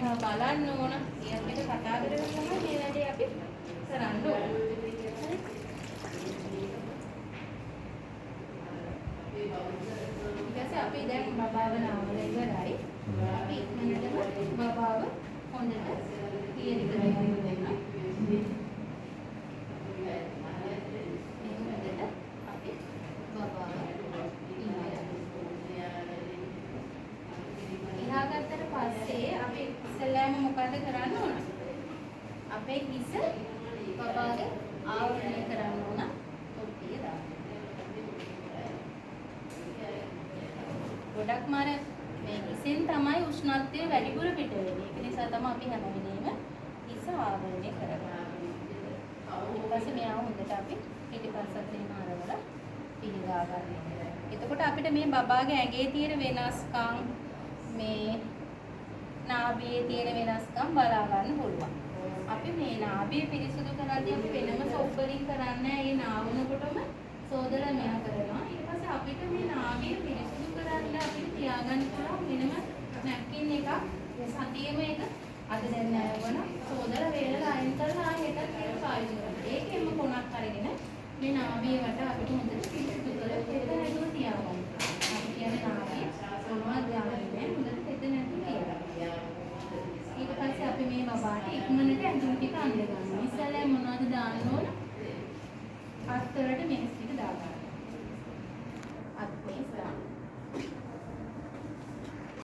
දිහා බලන්න ඕන. ඒ අපිට කතා කරගෙන තමයි මේ වැඩේ අපි කරන්න ඕන. හරි? ඊට අපි දැන් බබාව නාමල ඉවරයි. අපි ඉක්මනටම බබාව හොඳට තියරි කරගෙන දෙන්න. මොකද කරන්න ඕන? අපේ හිස බබාගේ ආවරණය කරන්න ඕන. ඔප්පිය දාන්න. ගොඩක් මාර මේ හිසෙන් තමයි උෂ්ණත්වය වැඩිපුර පිට වෙන්නේ. ඒක නිසා තමයි අපි හැම වෙලේම හිස ආවරණය කරගන්නේ. ඊට පස්සේ මෙයා හොඳට අපි පිටිපස්සට එහෙම අරවලා පිළිගා ගන්න. එතකොට අපිට මේ බබාගේ ඇඟේ තියෙන වෙනස්කම් මේ නාභියේ තියෙන වෙනස්කම් බලා ගන්න පුළුවන්. අපි මේ නාභිය පිරිසිදු කරද්දී අපි වෙනම සොබ්බලින් කරන්නේ ඒ නාවනකොටම සෝදලා මෙයා කරනවා. ඊට පස්සේ අපිට මේ නාභිය පිරිසිදු කරන්න අපිට තියාගන්න පුළුවන් වෙනම නැප්කින් එකක් සතියෙම එක අද දැන් නැවවන සෝදලා වේලලා අයින් කරලා ආයෙත් ඒක පාවිච්චි කරනවා. ඒකෙම කොනක් අරගෙන මේ නාභිය වට අපිට හොඳට පිරිසිදු කරලා ඒක නැතුව තියාගන්න. අපි කියන්නේ නාභිය මොනවද දාන්නේ හොඳට තෙත නැතුව තියාගන්න. ඊට පස්සේ අපි මේ බබාට ඉක්මනට ඇඳුම් ටික අඳ ගන්නවා. ඉස්සෙල්ලා මොනවද දාන්න ඕන? අත් වලට මේස් ටික දාගන්න. අත් මේස් දාන්න.